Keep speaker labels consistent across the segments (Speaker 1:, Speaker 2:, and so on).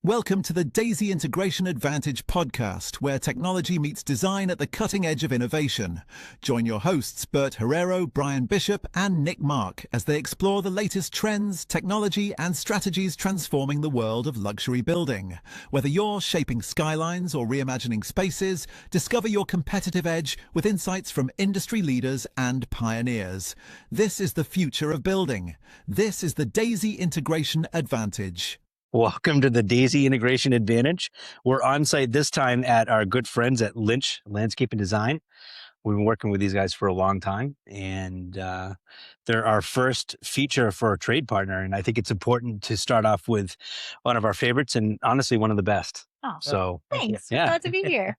Speaker 1: Welcome to the Daisy Integration Advantage podcast, where technology meets design at the cutting edge of innovation. Join your hosts, Bert Herrero, Brian Bishop, and Nick Mark, as they explore the latest trends, technology, and strategies transforming the world of luxury building. Whether you're shaping skylines or reimagining spaces, discover your competitive edge with insights from industry leaders and pioneers. This is the future of building. This is the Daisy Integration Advantage.
Speaker 2: Welcome to the Daisy Integration Advantage. We're on site this time at our good friends at Lynch Landscape and Design. We've been working with these guys for a long time, and they're our first feature for a trade partner. And I think it's important to start off with one of our favorites and honestly one of the best.
Speaker 3: Oh,
Speaker 2: so
Speaker 3: thanks.
Speaker 2: yeah.
Speaker 3: We're glad to be here.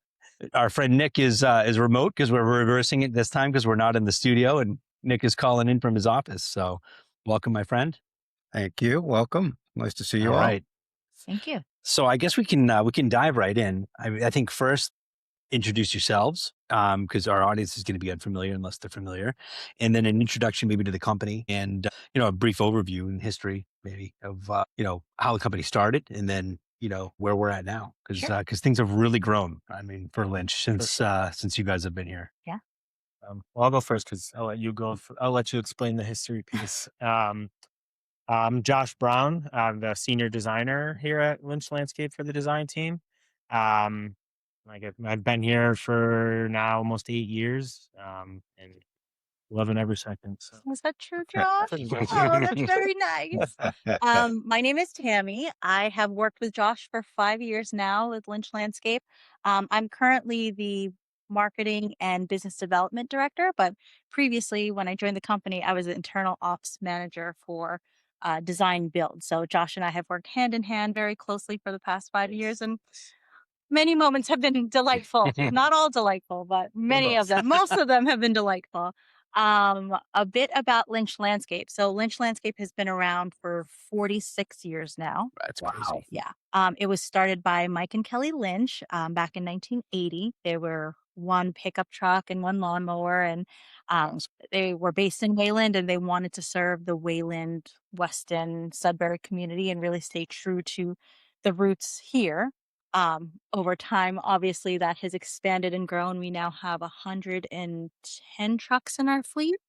Speaker 2: Our friend Nick is remote because we're reversing it this time because we're not in the studio, and Nick is calling in from his office. So welcome, my friend.
Speaker 4: Thank you. Welcome. Nice to see you all.
Speaker 2: Right.
Speaker 3: Thank you.
Speaker 2: So I guess we can dive right in. I think first introduce yourselves because our audience is going to be unfamiliar unless they're familiar, and then an introduction maybe to the company and a brief overview and history maybe of how the company started and then where we're at now because things have really grown. I mean for Lynch since you guys have been here.
Speaker 3: Yeah.
Speaker 5: Well, I'll go first because I'll let you go. I'll let you explain the history piece. I'm Josh Brown. I'm the senior designer here at Lynch Landscape for the design team. I've been here for now almost 8 years, and loving every second. So.
Speaker 3: Is that true, Josh? Oh, that's very nice. My name is Tammy. I have worked with Josh for 5 years now with Lynch Landscape. I'm currently the marketing and business development director, but previously when I joined the company, I was the internal ops manager for design build. So Josh and I have worked hand in hand very closely for the past 5 years, and many moments have been delightful. Not all delightful, but many of them. Most of them have been delightful. A bit about Lynch Landscape. So Lynch Landscape has been around for 46 years now.
Speaker 2: That's crazy.
Speaker 3: Yeah. It was started by Mike and Kelly Lynch back in 1980. They were one pickup truck and one lawnmower, and they were based in Wayland, and they wanted to serve the Wayland, Weston, Sudbury community and really stay true to the roots here. Over time, obviously, that has expanded and grown. We now have 110 trucks in our fleet.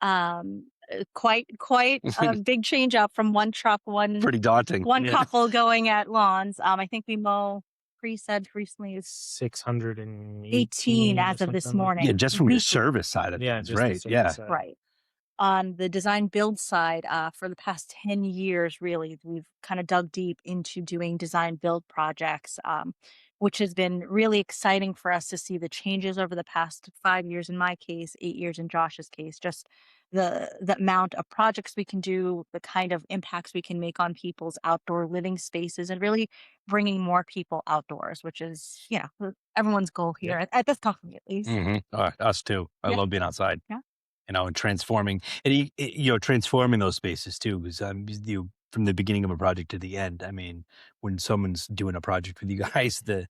Speaker 3: Quite a big change up from one truck,
Speaker 2: Pretty daunting.
Speaker 3: one couple going at lawns. I think we mow said recently is
Speaker 5: 618
Speaker 3: as of this morning.
Speaker 2: Yeah, just from your service side of things, right? Yeah.
Speaker 3: Right. On the design build side, for the past 10 years, really, we've kind of dug deep into doing design build projects, which has been really exciting for us to see the changes over the past 5 years in my case, 8 years in Josh's case, just the amount of projects we can do, the kind of impacts we can make on people's outdoor living spaces, and really bringing more people outdoors, which is, everyone's goal here at this company, at least.
Speaker 2: Mm-hmm. Us too. I love being outside.
Speaker 3: Yeah.
Speaker 2: And transforming, and transforming those spaces too. Because from the beginning of a project to the end. I mean, when someone's doing a project with you guys, the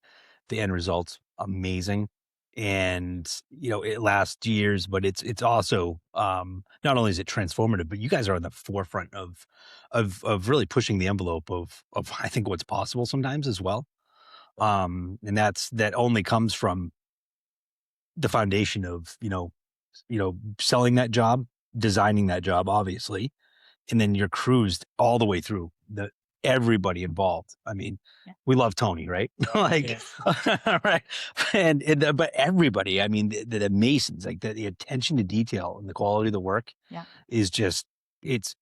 Speaker 2: end result's amazing, and it lasts years. But it's also not only is it transformative, but you guys are on the forefront of really pushing the envelope of I think what's possible sometimes as well. And that only comes from the foundation of selling that job, designing that job, obviously, and then your crews all the way through everybody involved. I mean, we love Tony, right? Right. But everybody, I mean, the masons, like the attention to detail and the quality of the work is just, it's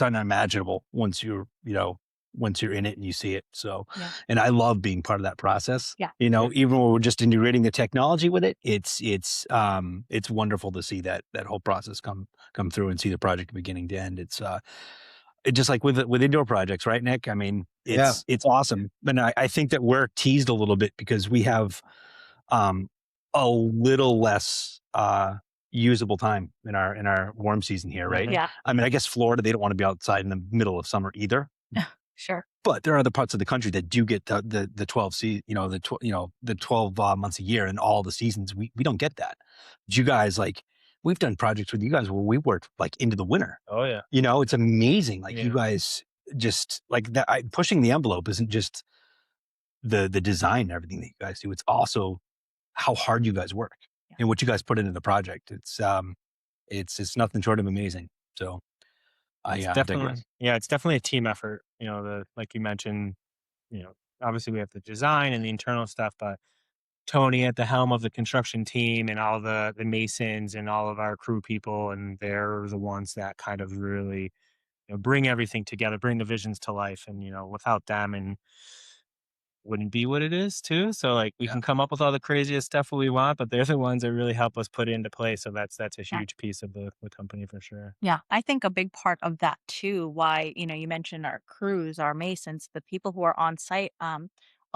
Speaker 2: unimaginable once you're in it and you see it. So, and I love being part of that process.
Speaker 3: Yeah.
Speaker 2: Even when we're just integrating the technology with it, it's wonderful to see that whole process come through and see the project beginning to end. It's just like with indoor projects, right, Nick? I mean, it's awesome. And I think that we're teased a little bit because we have a little less usable time in our warm season here, right?
Speaker 3: Yeah.
Speaker 2: I mean, I guess Florida, they don't want to be outside in the middle of summer either.
Speaker 3: Sure.
Speaker 2: But there are other parts of the country that do get the 12 the 12 months a year and all the seasons. We don't get that. But you guys, like, we've done projects with you guys where we worked like into the winter.
Speaker 5: Oh yeah.
Speaker 2: It's amazing. Like you guys just like that, pushing the envelope isn't just the design and everything that you guys do. It's also how hard you guys work and what you guys put into the project. It's nothing short of amazing. So I
Speaker 5: It's
Speaker 2: digress.
Speaker 5: it's definitely a team effort. Like you mentioned, you know, obviously we have the design and the internal stuff, but Tony at the helm of the construction team and all the masons and all of our crew people, and they're the ones that kind of really, bring everything together, bring the visions to life. And without them, and wouldn't be what it is too. So like we
Speaker 2: Yeah.
Speaker 5: can come up with all the craziest stuff we want, but they're the ones that really help us put it into place. So that's a
Speaker 3: Yeah.
Speaker 5: huge piece of the company for sure.
Speaker 3: Yeah, I think a big part of that too, why, you mentioned our crews, our masons, the people who are on site.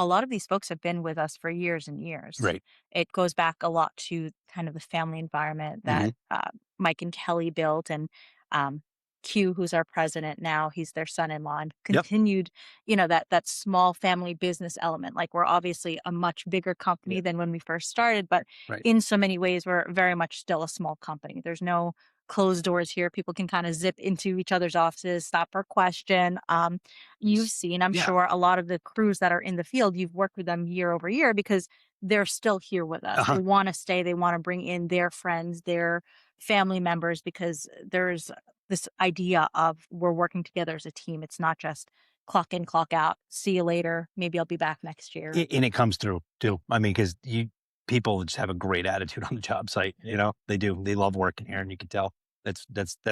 Speaker 3: A lot of these folks have been with us for years and years.
Speaker 2: Right.
Speaker 3: It goes back a lot to kind of the family environment
Speaker 2: Mm-hmm.
Speaker 3: that Mike and Kelly built, and um, Q, who's our president now, he's their son-in-law, and
Speaker 2: Yep.
Speaker 3: continued, that small family business element. Like we're obviously a much bigger company
Speaker 2: Yeah.
Speaker 3: than when we first started, but
Speaker 2: Right.
Speaker 3: in so many ways, we're very much still a small company. There's no closed doors here. People can kind of zip into each other's offices, stop for question. You've seen, I'm
Speaker 2: Yeah.
Speaker 3: sure, a lot of the crews that are in the field. You've worked with them year over year because they're still here with us.
Speaker 2: Uh-huh.
Speaker 3: They want to stay. They want to bring in their friends, their family members, because there's this idea of we're working together as a team. It's not just clock in, clock out. See you later. Maybe I'll be back next year.
Speaker 2: And it comes through too. I mean, because people just have a great attitude on the job site.
Speaker 5: Yeah.
Speaker 2: They do. They love working here, and you can tell that's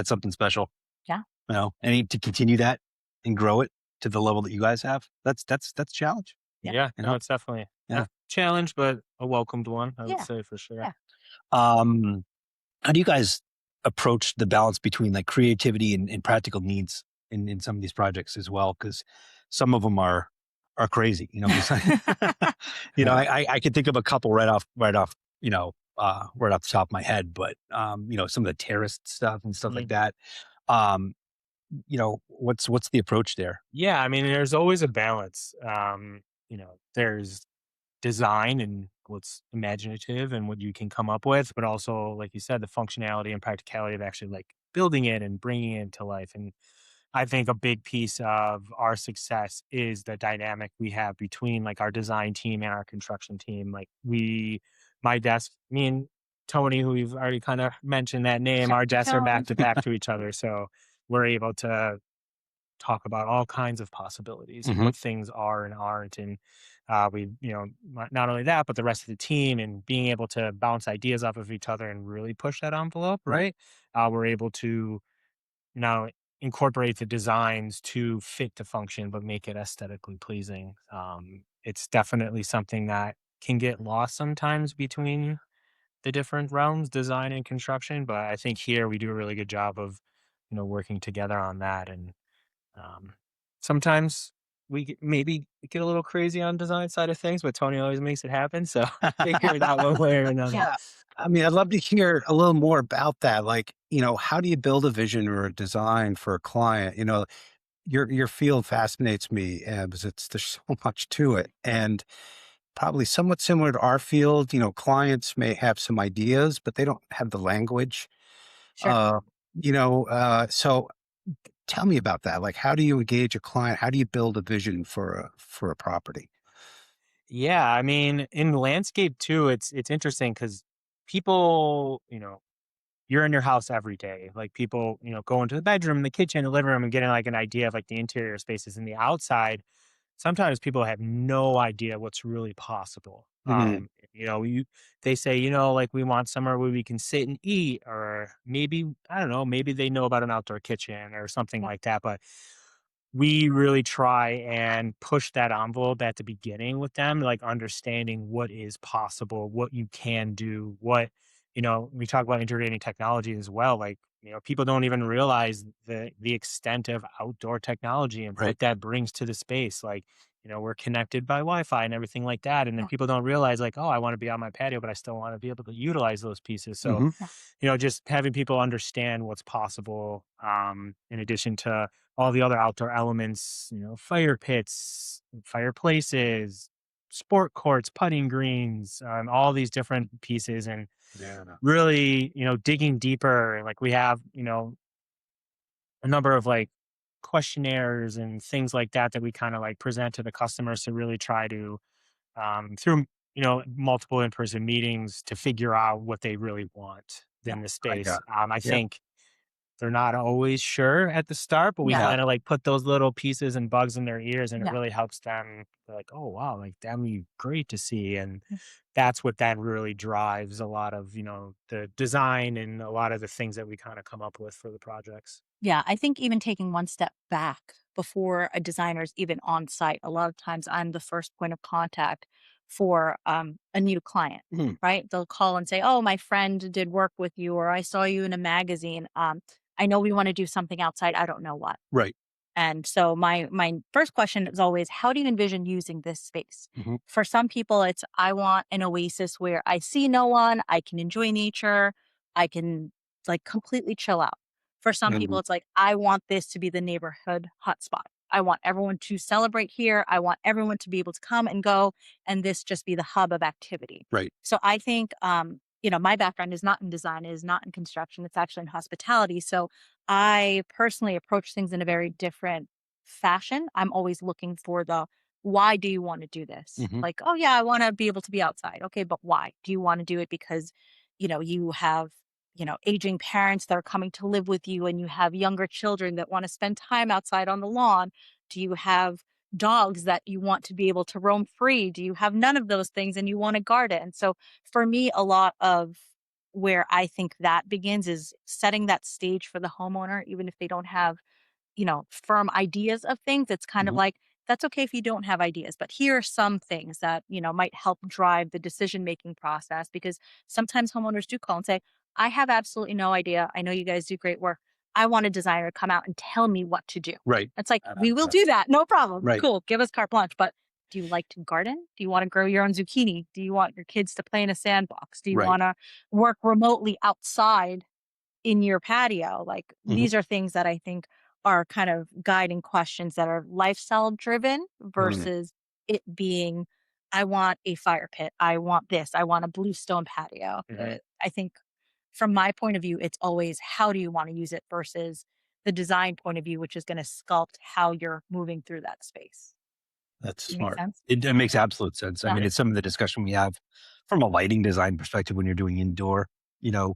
Speaker 2: something special.
Speaker 3: Yeah.
Speaker 2: And to continue that and grow it to the level that you guys have, that's a challenge.
Speaker 5: Yeah. No, it's definitely
Speaker 2: Yeah.
Speaker 5: a challenge, but a welcomed one, I would
Speaker 3: Yeah.
Speaker 5: say for sure.
Speaker 3: Yeah.
Speaker 2: How do you guys approach the balance between like creativity and practical needs in some of these projects as well? Because some of them are crazy, 'cause I could think of a couple right off, right off the top of my head, but some of the terrorist stuff and stuff like that. Um, what's the approach there?
Speaker 5: Yeah, I mean, there's always a balance. There's design and what's imaginative and what you can come up with, but also, like you said, the functionality and practicality of actually like building it and bringing it to life. And I think a big piece of our success is the dynamic we have between like our design team and our construction team. Like my desk, me and Tony, who we've already kind of mentioned that name, our desks are back to back to each other. So we're able to talk about all kinds of possibilities and
Speaker 2: Mhm.
Speaker 5: what things are and aren't. And not only that, but the rest of the team and being able to bounce ideas off of each other and really push that envelope, right? We're able to now incorporate the designs to fit the function, but make it aesthetically pleasing. It's definitely something that can get lost sometimes between the different realms, design and construction. But I think here we do a really good job of, working together on that. And um, sometimes maybe get a little crazy on design side of things, but Tony always makes it happen. So figure it out one way or another.
Speaker 3: Yeah.
Speaker 4: I mean, I'd love to hear a little more about that. Like, how do you build a vision or a design for a client? Your field fascinates me because there's so much to it, and probably somewhat similar to our field. Clients may have some ideas, but they don't have the language.
Speaker 3: Sure.
Speaker 4: So tell me about that. Like, how do you engage a client? How do you build a vision for a property?
Speaker 5: Yeah, I mean, in landscape too, it's interesting because people, you're in your house every day. Like people, go into the bedroom, the kitchen, the living room, and getting like an idea of like the interior spaces and the outside. Sometimes people have no idea what's really possible.
Speaker 4: Mhm.
Speaker 5: They say, like we want somewhere where we can sit and eat, or maybe, I don't know, maybe they know about an outdoor kitchen or something
Speaker 3: Yeah.
Speaker 5: like that. But we really try and push that envelope at the beginning with them, like understanding what is possible, what you can do, we talk about integrating technology as well. Like, people don't even realize the extent of outdoor technology and
Speaker 2: Right.
Speaker 5: what that brings to the space. Like, we're connected by Wi-Fi and everything like that. And then
Speaker 3: Yeah.
Speaker 5: people don't realize like, oh, I want to be on my patio, but I still want to be able to utilize those pieces. So,
Speaker 2: Mhm.
Speaker 5: just having people understand what's possible, in addition to all the other outdoor elements, fire pits, fireplaces, sport courts, putting greens, all these different pieces. And
Speaker 2: Yeah.
Speaker 5: really, digging deeper. Like we have, a number of like questionnaires and things like that that we kind of like present to the customers to really try to through multiple in-person meetings to figure out what they really want
Speaker 3: Yeah.
Speaker 5: in the
Speaker 4: I
Speaker 5: space.
Speaker 4: got
Speaker 5: I
Speaker 4: Yep.
Speaker 5: think they're not always sure at the start, but we
Speaker 3: Yeah.
Speaker 5: kind of like put those little pieces and bugs in their ears, and it
Speaker 3: Yeah.
Speaker 5: really helps them. They're like, oh wow, like that'd be great to see, and
Speaker 3: Mm.
Speaker 5: that's what then really drives a lot of the design and a lot of the things that we kind of come up with for the projects.
Speaker 3: Yeah, I think even taking one step back before a designer is even on site, a lot of times I'm the first point of contact for a new client,
Speaker 4: Mhm.
Speaker 3: right? They'll call and say, "Oh, my friend did work with you, or I saw you in a magazine. I know we want to do something outside. I don't know what."
Speaker 4: Right.
Speaker 3: And so my first question is always, how do you envision using this space?
Speaker 4: Mhm.
Speaker 3: For some people, it's I want an oasis where I see no one, I can enjoy nature, I can like completely chill out. For some people,
Speaker 4: And
Speaker 3: it's like I want this to be the neighborhood hotspot. I want everyone to celebrate here. I want everyone to be able to come and go, and this just be the hub of activity.
Speaker 4: right.
Speaker 3: So I think, my background is not in design, it is not in construction. It's actually in hospitality. So I personally approach things in a very different fashion. I'm always looking for the why do you want to do this?
Speaker 4: Mhm.
Speaker 3: Like, oh yeah, I want to be able to be outside. Okay, but why? Do you want to do it because, you have, aging parents that are coming to live with you and you have younger children that want to spend time outside on the lawn? Do you have dogs that you want to be able to roam free? Do you have none of those things and you want a garden? So for me, a lot of where I think that begins is setting that stage for the homeowner, even if they don't have, firm ideas of things. It's kind of
Speaker 4: Mhm.
Speaker 3: like, that's okay if you don't have ideas, but here are some things that, might help drive the decision making process because sometimes homeowners do call and say, I have absolutely no idea. I know you guys do great work. I want a designer to come out and tell me what to do.
Speaker 4: Right.
Speaker 3: It's like, we will do that. No problem.
Speaker 4: Right.
Speaker 3: Cool. Give us carte blanche. But do you like to garden? Do you want to grow your own zucchini? Do you want your kids to play in a sandbox? Do you
Speaker 4: Right.
Speaker 3: want to work remotely outside in your patio? Like
Speaker 4: Mhm.
Speaker 3: these are things that I think are kind of guiding questions that are lifestyle driven
Speaker 4: Mm.
Speaker 3: versus it being, I want a fire pit. I want this. I want a blue stone patio.
Speaker 5: Mhm.
Speaker 3: I think from my point of view, it's always how do you want to use it versus the design point of view, which is going to sculpt how you're moving through that space.
Speaker 4: That's
Speaker 3: Does it make
Speaker 4: smart.
Speaker 3: sense?
Speaker 2: It makes absolute sense. I
Speaker 3: Yeah.
Speaker 2: mean, it's some of the discussion we have from a lighting design perspective when you're doing you know,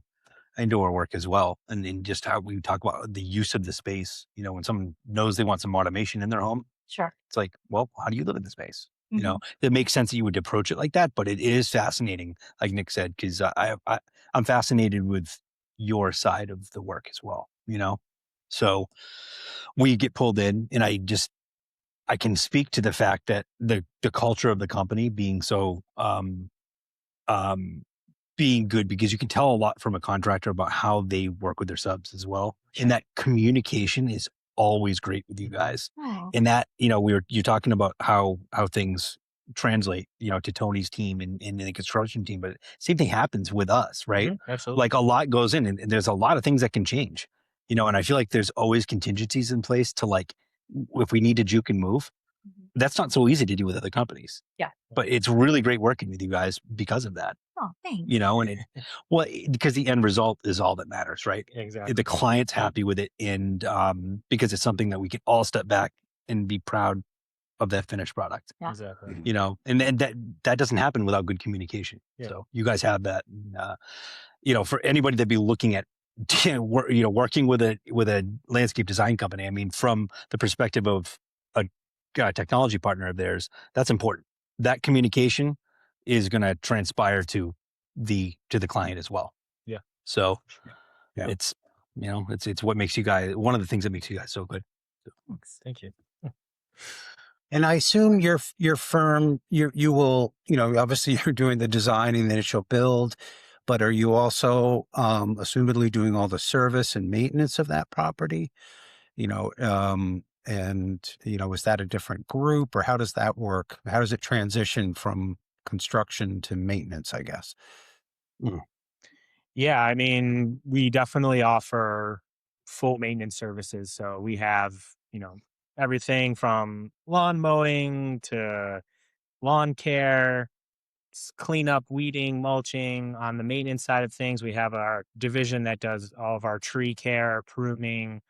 Speaker 2: indoor work as well. And just how we talk about the use of the space. When someone knows they want some automation in their home,
Speaker 3: Sure.
Speaker 2: it's like, well, how do you live in the space?
Speaker 3: Mhm.
Speaker 2: It makes sense that you would approach it like that, but it is fascinating, like Nick said, because I'm fascinated with your side of the work as well. So we get pulled in, and I can speak to the fact that the culture of the company being so um being good, because you can tell a lot from a contractor about how they work with their subs as well. And that communication is always great with you guys.
Speaker 3: Oh,
Speaker 2: And that, you're talking about how things translate, to Tony's team and the construction team, but same thing happens with us, right?
Speaker 5: Absolutely.
Speaker 2: Like a lot goes in, and there's a lot of things that can change, and I feel like there's always contingencies in place to, like, if we need to juke and move,
Speaker 3: mhm.
Speaker 2: that's not so easy to do with other companies.
Speaker 3: Yeah.
Speaker 2: But it's really great working with you guys because of that.
Speaker 3: Oh, thanks.
Speaker 2: Because the end result is all that matters, right?
Speaker 5: Exactly.
Speaker 2: The client's happy with it, and because it's something that we can all step back and be proud of that finished product.
Speaker 3: Yeah.
Speaker 5: Exactly.
Speaker 2: And that doesn't happen without good communication.
Speaker 5: Yeah.
Speaker 2: So you guys have that. And, for anybody that be looking at working with a landscape design company, I mean, from the perspective of a technology partner of theirs, that's important. That communication is going to transpire to the client as well.
Speaker 5: Yeah.
Speaker 2: So
Speaker 4: Yeah.
Speaker 2: it's it's what makes you guys, one of the things that makes you guys so good.
Speaker 5: Thank you.
Speaker 4: And I assume your firm, you will, obviously you're doing the design and the initial build, but are you also assumedly doing all the service and maintenance of that property? Is that a different group, or how does that work? How does it transition from construction to maintenance, I guess?
Speaker 5: Yeah, I mean, we definitely offer full maintenance services. So we have, everything from lawn mowing to lawn care, cleanup, weeding, mulching. On the maintenance side of things, we have our division that does all of our tree care, pruning,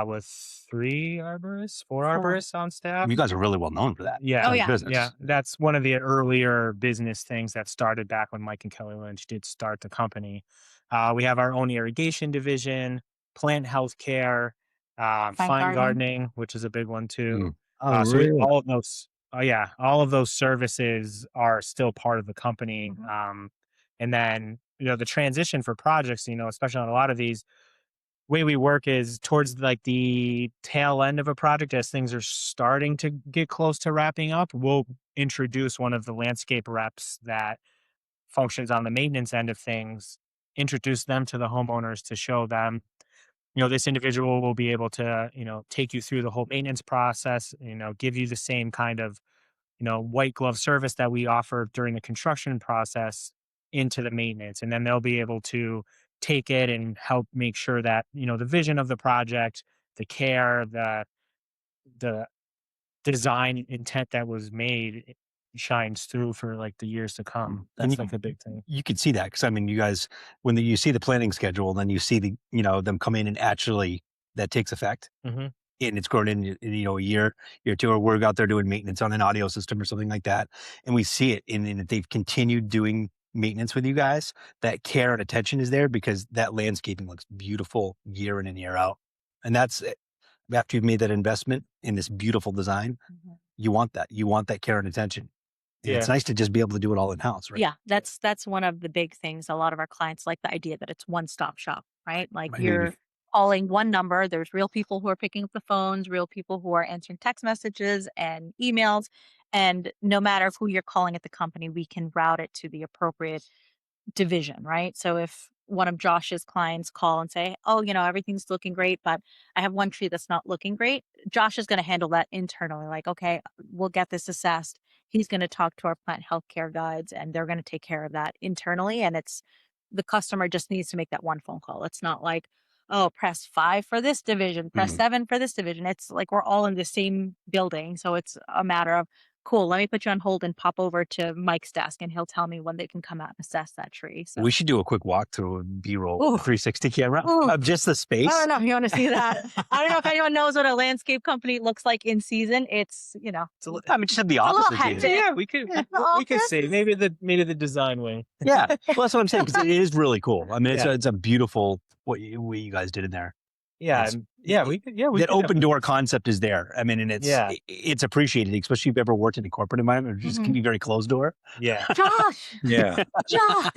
Speaker 5: with 3 arborists, 4
Speaker 3: Four.
Speaker 5: arborists on staff.
Speaker 2: You guys are really well known for that.
Speaker 5: Yeah.
Speaker 3: Oh, yeah.
Speaker 2: Business.
Speaker 5: Yeah, that's one of the earlier business things that started back when Mike and Kelly Lynch did start the company. We have our own irrigation division, plant health care, fine
Speaker 3: gardening.
Speaker 5: gardening, which is a big one too.
Speaker 4: Oh,
Speaker 5: So
Speaker 4: really?
Speaker 5: all of those, all of those services are still part of the company. And then, the transition for projects, especially on a lot of these, way we work is towards like the tail end of a project as things are starting to get close to wrapping up. We'll introduce one of the landscape reps that functions on the maintenance end of things, introduce them to the homeowners to show them, this individual will be able to, take you through the whole maintenance process, give you the same kind of, white glove service that we offer during the construction process into the maintenance. And then they'll be able to take it and help make sure that, the vision of the project, the care, the design intent that was made shines through for like the years to come.
Speaker 2: And
Speaker 5: That's like a big thing.
Speaker 2: You could see that because I mean, you guys, when you see the planning schedule, then you see them come in and actually that takes effect, and it's grown in a year or two, or we're out there doing maintenance on an audio system or something like that, and we see it. And if they've continued doing maintenance with you guys, that care and attention is there because that landscaping looks beautiful year in and year out, and that's it. After you've made that investment in this beautiful design, you want that care and attention. And it's nice to just be able to do it all in house, right?
Speaker 3: Yeah, that's one of the big things. A lot of our clients like the idea that it's one-stop shop, right? Like
Speaker 2: Right.
Speaker 3: you're calling one number. There's real people who are picking up the phones, real people who are answering text messages and emails. And no matter who you're calling at the company, we can route it to the appropriate division, right? So if one of Josh's clients call and say, oh, everything's looking great, but I have one tree that's not looking great, Josh is going to handle that internally. Like, okay, we'll get this assessed. He's going to talk to our plant healthcare guides and they're going to take care of that internally. And it's the customer just needs to make that one phone call. It's not like, oh, press 5 for this division, press 7 for this division. It's like we're all in the same building. So it's a matter of, cool, let me put you on hold and pop over to Mike's desk and he'll tell me when they can come out and assess that tree. So
Speaker 2: We should do a quick walkthrough and B-roll
Speaker 3: Ooh.
Speaker 2: 360 camera
Speaker 3: Ooh.
Speaker 2: of just the space.
Speaker 3: I don't know if you want to see that. I don't know if anyone knows what a landscape company looks like in season. It's,
Speaker 2: I mean, just have the
Speaker 3: a little
Speaker 2: opposite.
Speaker 3: hectic.
Speaker 2: view.
Speaker 5: Yeah, we could see maybe the design wing.
Speaker 2: Yeah, well, that's what I'm saying because it is really cool. I mean,
Speaker 5: Yeah.
Speaker 2: it's a beautiful what you guys did in there.
Speaker 5: Yeah,
Speaker 2: It's-
Speaker 5: we could. Yeah,
Speaker 2: That open door concept is there. I mean, and it's appreciated, especially if you've ever worked in a corporate environment. It just can be very closed door.
Speaker 5: Yeah,
Speaker 3: Josh,
Speaker 4: Yeah.
Speaker 3: Josh.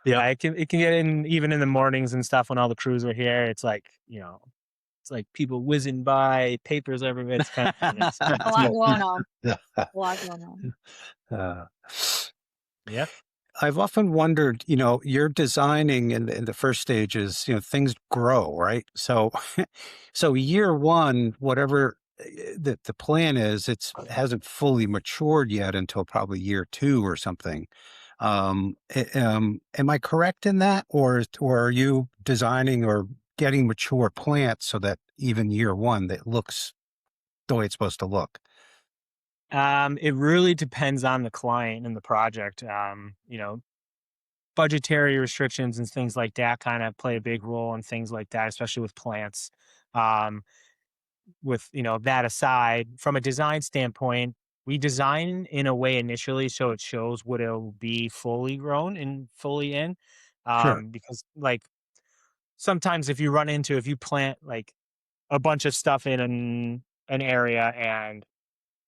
Speaker 5: yeah. It can get in even in the mornings and stuff when all the crews are here. It's like it's like people whizzing by, papers everywhere. It's kind of
Speaker 3: A lot going on. A lot going on.
Speaker 5: yeah.
Speaker 4: I've often wondered, you're designing in the first stages, things grow, right? So, so year one, whatever the plan is, hasn't fully matured yet until probably year 2 or something. Am I correct in that, or are you designing or getting mature plants so that even year 1 that looks the way it's supposed to look?
Speaker 5: It really depends on the client and the project. Budgetary restrictions and things like that kind of play a big role in things like that, especially with plants. With that aside, from a design standpoint, we design in a way initially so it shows what it'll be fully grown and fully in.
Speaker 4: Sure.
Speaker 5: Because like sometimes if you plant like a bunch of stuff in an area and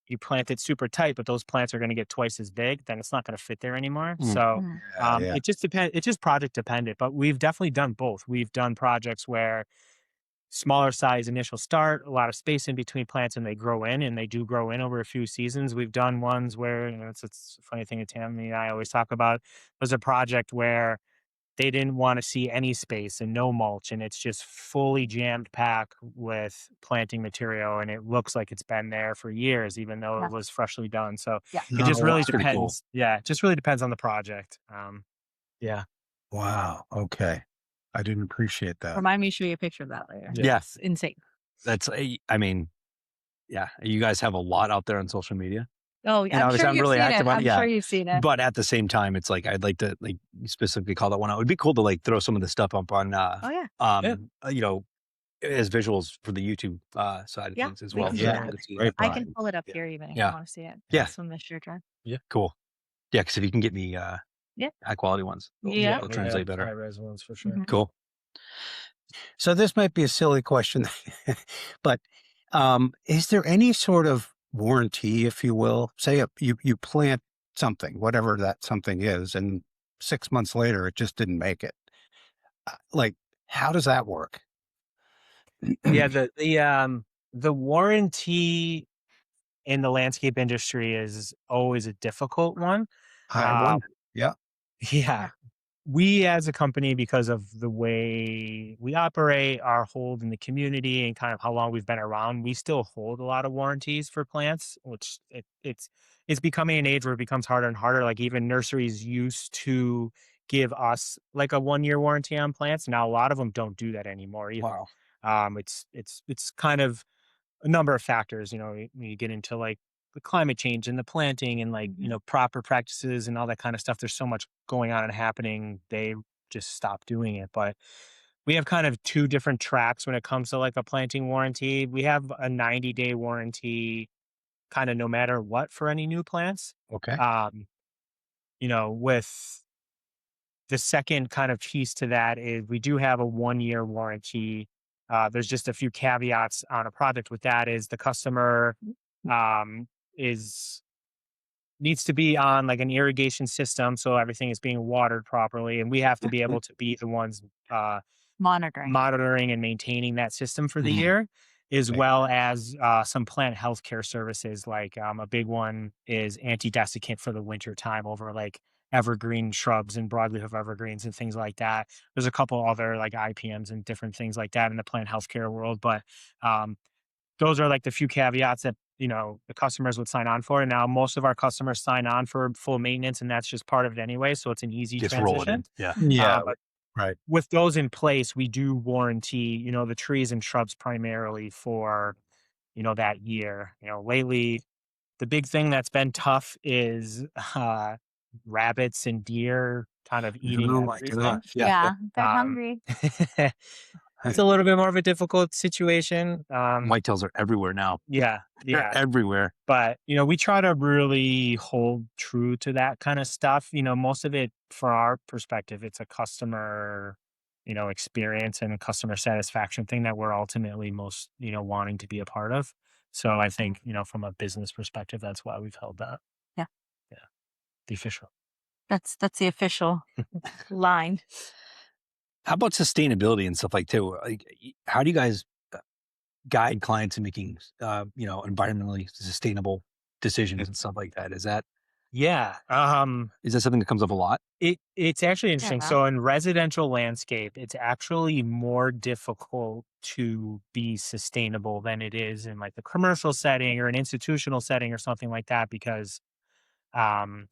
Speaker 5: you plant it super tight, but those plants are going to get twice as big, then it's not going to fit there anymore. So
Speaker 4: Yeah.
Speaker 5: it just depends. It's just project dependent, but we've definitely done both. We've done projects where smaller size initial start, a lot of space in between plants, and they grow in, and they do grow in over a few seasons. We've done ones where, it's a funny thing that Tammy and I always talk about, was a project where they didn't want to see any space and no mulch, and it's just fully jammed packed with planting material, and it looks like it's been there for years, even though it was freshly done. So it just really
Speaker 2: that's pretty
Speaker 5: depends.
Speaker 2: cool.
Speaker 5: Yeah, it just really depends on the project. Yeah.
Speaker 4: Wow. Okay. I didn't appreciate that.
Speaker 3: Remind me to show you a picture of that later.
Speaker 2: Yeah.
Speaker 3: It's insane.
Speaker 2: That's I mean, yeah, you guys have a lot out there on social media.
Speaker 3: Oh, yeah.
Speaker 2: And
Speaker 3: I'm
Speaker 2: obviously
Speaker 3: sure
Speaker 2: I'm
Speaker 3: you've
Speaker 2: really
Speaker 3: seen
Speaker 2: active
Speaker 3: it.
Speaker 2: on-
Speaker 3: I'm
Speaker 2: yeah.
Speaker 3: sure you've seen it.
Speaker 2: But at the same time, it's like I'd like to specifically call that one out. It'd be cool to throw some of the stuff up on
Speaker 3: Oh, yeah.
Speaker 2: you know, as visuals for the YouTube side of
Speaker 3: Yeah,
Speaker 2: things as
Speaker 3: we
Speaker 2: well.
Speaker 3: can do
Speaker 2: So
Speaker 3: that.
Speaker 2: I could see
Speaker 4: Great,
Speaker 2: that.
Speaker 3: I can
Speaker 4: Brian.
Speaker 3: pull it up
Speaker 2: Yeah.
Speaker 3: here even if you
Speaker 2: Yeah.
Speaker 3: want to see it.
Speaker 2: Yeah.
Speaker 3: It's from the shared drive.
Speaker 2: Yeah. Cool. Yeah, because if you can get me
Speaker 3: Yeah.
Speaker 2: high quality ones,
Speaker 3: Yeah.
Speaker 2: it'll
Speaker 5: we
Speaker 2: translate
Speaker 5: have
Speaker 2: better.
Speaker 5: high res ones for sure.
Speaker 3: Mhm.
Speaker 2: Cool.
Speaker 4: So this might be a silly question, but is there any sort of warranty, if you will? Say you plant something, whatever that something is, and 6 months later it just didn't make it. Like, how does that work?
Speaker 5: Yeah, the warranty in the landscape industry is always a difficult one.
Speaker 4: I
Speaker 5: Uh,
Speaker 4: wonder. Yeah.
Speaker 5: yeah, we as a company, because of the way we operate, our hold in the community, and kind of how long we've been around, we still hold a lot of warranties for plants, which it's becoming an age where it becomes harder and harder. Like even nurseries used to give us like a 1 year warranty on plants. Now a lot of them don't do that anymore either.
Speaker 2: Wow.
Speaker 5: It's kind of a number of factors. You get into like the climate change and the planting and like
Speaker 3: Mhm.
Speaker 5: proper practices and all that kind of stuff. There's so much going on and happening. They just stop doing it. But we have kind of two different tracks when it comes to like a planting warranty. We have a 90-day warranty, kind of no matter what, for any new plants.
Speaker 4: Okay.
Speaker 5: With the second kind of piece to that is we do have a 1 year warranty. There's just a few caveats on a project with that. Is the customer um, is needs to be on like an irrigation system, so everything is being watered properly, and we have to be able to be the ones
Speaker 3: Monitoring.
Speaker 5: monitoring and maintaining that system for the
Speaker 2: Mhm.
Speaker 5: year, as
Speaker 4: Okay.
Speaker 5: well as some plant healthcare services. Like a big one is anti-desiccant for the winter time over like evergreen shrubs and broadleaf evergreens and things like that. There's a couple other like IPMs and different things like that in the plant healthcare world, but um, those are like the few caveats that the customers would sign on for. And now most of our customers sign on for full maintenance, and that's just part of it anyway. So it's an easy
Speaker 2: Just roll it
Speaker 5: transition.
Speaker 2: in. Yeah.
Speaker 4: Yeah.
Speaker 5: But
Speaker 4: Right.
Speaker 5: with those in place, we do warranty, the trees and shrubs primarily for, that year. Lately, the big thing that's been tough is rabbits and deer kind of eating
Speaker 4: Oh my
Speaker 5: everything.
Speaker 4: gosh. Yeah.
Speaker 3: Yeah, they're
Speaker 5: Um,
Speaker 3: hungry.
Speaker 5: it's a little bit more of a difficult situation.
Speaker 2: Whitetails are everywhere now.
Speaker 5: Yeah,
Speaker 2: They're
Speaker 5: yeah.
Speaker 2: everywhere.
Speaker 5: But, we try to really hold true to that kind of stuff. Most of it, for our perspective, it's a customer, experience and customer satisfaction thing that we're ultimately most, wanting to be a part of. So I think, from a business perspective, that's why we've held that.
Speaker 3: Yeah.
Speaker 5: Yeah. The official.
Speaker 3: That's the official line.
Speaker 2: How about sustainability and stuff like too? Like, how do you guys guide clients in making, environmentally sustainable decisions and stuff like that?
Speaker 5: Yeah.
Speaker 2: Is that something that comes up a lot?
Speaker 5: It's actually interesting.
Speaker 3: Yeah.
Speaker 5: So in residential landscape, it's actually more difficult to be sustainable than it is in like the commercial setting or an institutional setting or something like that, because um,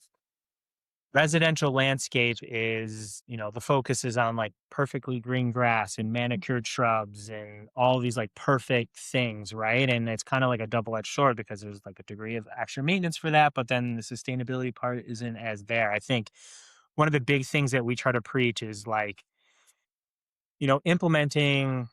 Speaker 5: residential landscape is, the focus is on like perfectly green grass and manicured shrubs and all these like perfect things, right? And it's kind of like a double-edged sword because there's like a degree of extra maintenance for that, but then the sustainability part isn't as there. I think one of the big things that we try to preach is like, implementing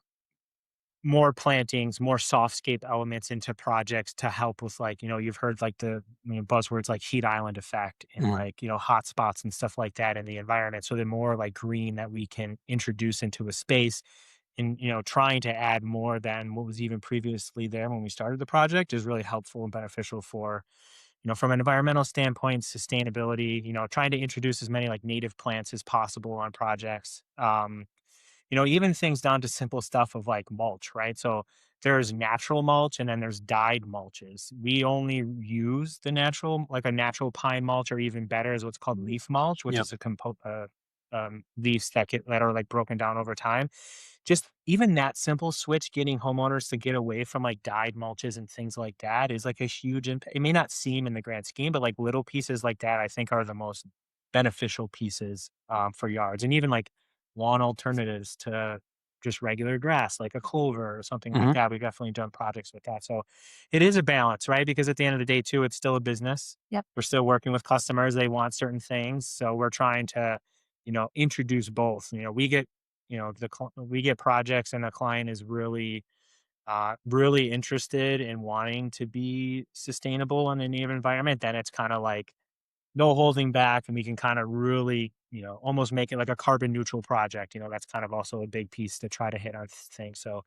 Speaker 5: more plantings, more softscape elements into projects to help with like, you've heard like the buzzwords like heat island effect and
Speaker 2: Mhm.
Speaker 5: like, hot spots and stuff like that in the environment. So the more like green that we can introduce into a space and, trying to add more than what was even previously there when we started the project is really helpful and beneficial for, from an environmental standpoint, sustainability, trying to introduce as many like native plants as possible on projects. Even things down to simple stuff of like mulch, right? So there's natural mulch and then there's dyed mulches. We only use the natural, like a natural pine mulch, or even better is what's called leaf mulch, which
Speaker 2: Yep.
Speaker 5: is leaves that are like broken down over time. Just even that simple switch, getting homeowners to get away from like dyed mulches and things like that is like a huge impact. It may not seem in the grand scheme, but like little pieces like that, I think are the most beneficial pieces for yards. And even like lawn alternatives to just regular grass, like a clover or something like
Speaker 2: Mhm.
Speaker 5: that. We've definitely done projects with that. So it is a balance, right? Because at the end of the day, too, it's still a business.
Speaker 3: Yep.
Speaker 5: We're still working with customers. They want certain things. So we're trying to, introduce both. We get we get projects and the client is really interested in wanting to be sustainable in a native environment, then it's kind of like no holding back, and we can kind of really, almost make it like a carbon neutral project. That's kind of also a big piece to try to hit our thing. So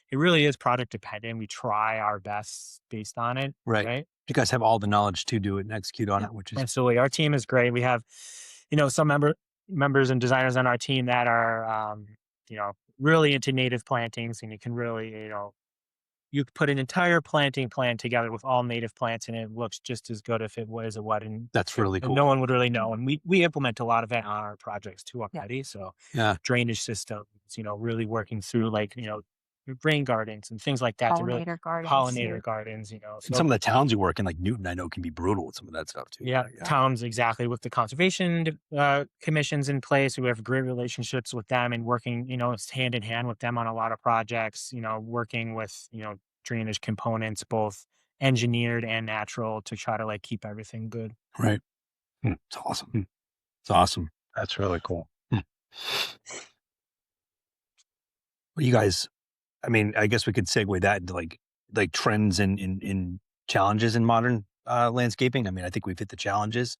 Speaker 5: it really is project dependent. We try our best based on it.
Speaker 2: Right.
Speaker 5: Right.
Speaker 2: You guys have all the knowledge to do it and execute on
Speaker 5: Yeah,
Speaker 2: it, which is
Speaker 5: absolutely. Our team is great. We have, some members and designers on our team that are, really into native plantings, and you can really, you could put an entire planting plan together with all native plants, and it looks just as good if it was a what, and
Speaker 2: that's really
Speaker 5: and no
Speaker 2: cool.
Speaker 5: one would really know. And we implement a lot of it on our projects too
Speaker 3: Yeah.
Speaker 5: already. So
Speaker 2: Yeah.
Speaker 5: drainage systems, really working through like, rain gardens and things like that to really
Speaker 3: Pollinator gardens.
Speaker 5: pollinator gardens,
Speaker 2: And
Speaker 5: so
Speaker 2: some of the towns you work in, like Newton, I know can be brutal with some of that stuff too.
Speaker 5: yeah,
Speaker 2: right?
Speaker 5: towns, exactly, with the conservation commissions in place. We have great relationships with them and working, hand in hand with them on a lot of projects, working with, drainage components, both engineered and natural, to try to like keep everything good.
Speaker 2: Right. It's awesome. It's awesome.
Speaker 4: That's really cool.
Speaker 2: Well, you guys, I mean, I guess we could segue that into like trends in challenges in modern landscaping. I mean, I think we've hit the challenges,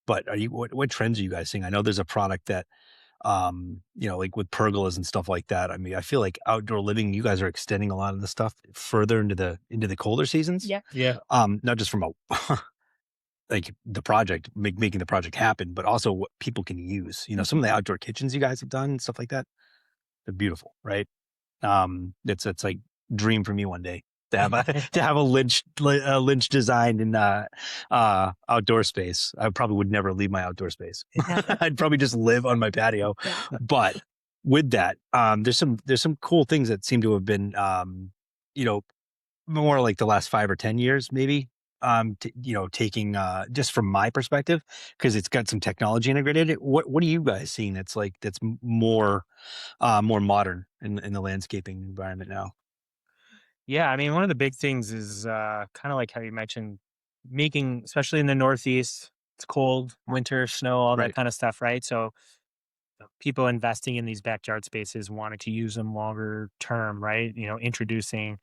Speaker 2: but what trends are you guys seeing? I know there's a product that like with pergolas and stuff like that. I mean, I feel like outdoor living, you guys are extending a lot of the stuff further into the colder seasons.
Speaker 3: Yeah.
Speaker 5: Yeah.
Speaker 2: Not just from a like the project, making the project happen, but also what people can use. Some of the outdoor kitchens you guys have done, stuff like that. They're beautiful, right? It's like dream for me one day to have a Lynch designed in outdoor space. I probably would never leave my outdoor space. I'd probably just live on my patio.
Speaker 3: Yeah.
Speaker 2: But with that, there's some cool things that seem to have been more like the last 5 or 10 years, maybe. Taking just from my perspective, because it's got some technology integrated. What are you guys seeing that's more modern in the landscaping environment now?
Speaker 5: Yeah, I mean, one of the big things is kind of like how you mentioned, making, especially in the Northeast, it's cold, winter, snow, all
Speaker 2: Right.
Speaker 5: that kind of stuff, right? So people investing in these backyard spaces, wanting to use them longer term, right? Introducing,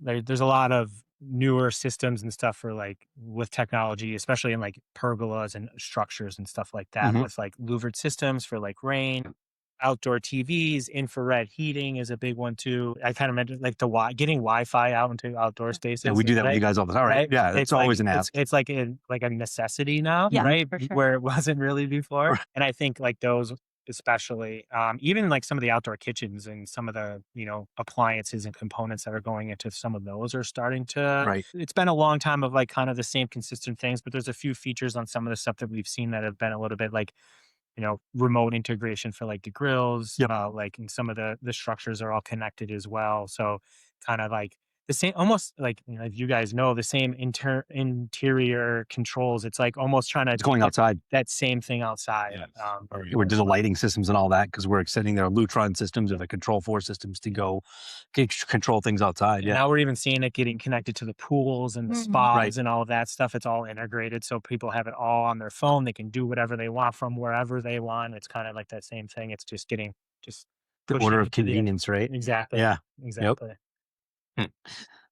Speaker 5: there's a lot of newer systems and stuff for like with technology, especially in like pergolas and structures and stuff like that,
Speaker 2: Mhm.
Speaker 5: with like louvered systems for like rain. Outdoor TVs, infrared heating is a big one too. I kind of mentioned like getting Wi-Fi out into outdoor spaces.
Speaker 2: Yeah, we do that with
Speaker 5: right?
Speaker 2: you guys all the time, right?
Speaker 5: Right?
Speaker 2: Yeah, that's
Speaker 5: It's
Speaker 2: always
Speaker 5: like
Speaker 2: an ask.
Speaker 5: it's like a necessity now,
Speaker 3: Yeah,
Speaker 5: right?
Speaker 3: for sure.
Speaker 5: Where it wasn't really before. And I think like those, especially even like some of the outdoor kitchens and some of the appliances and components that are going into some of those are starting to.
Speaker 2: Right.
Speaker 5: It's been a long time of like kind of the same consistent things, but there's a few features on some of the stuff that we've seen that have been a little bit like remote integration for like the grills.
Speaker 2: Yep.
Speaker 5: Like, and some of the structures are all connected as well. So kind of like the same, almost like, if you guys know, the same interior controls. It's like almost trying to
Speaker 2: It's going
Speaker 5: put
Speaker 2: outside.
Speaker 5: that same thing outside.
Speaker 4: Yes.
Speaker 2: We're doing the lighting systems and all that because we're extending their Lutron systems or the Control 4 systems to go control things outside.
Speaker 5: And
Speaker 2: Yeah.
Speaker 5: now we're even seeing it getting connected to the pools and the
Speaker 3: Mhm.
Speaker 5: spas
Speaker 2: Right.
Speaker 5: and all of that stuff. It's all integrated. So people have it all on their phone. They can do whatever they want from wherever they want. It's kind of like that same thing. It's just getting just
Speaker 2: The
Speaker 5: pushing
Speaker 2: order
Speaker 5: it
Speaker 2: of
Speaker 5: to the end.
Speaker 2: convenience, right?
Speaker 5: Exactly.
Speaker 2: Yeah.
Speaker 5: Exactly.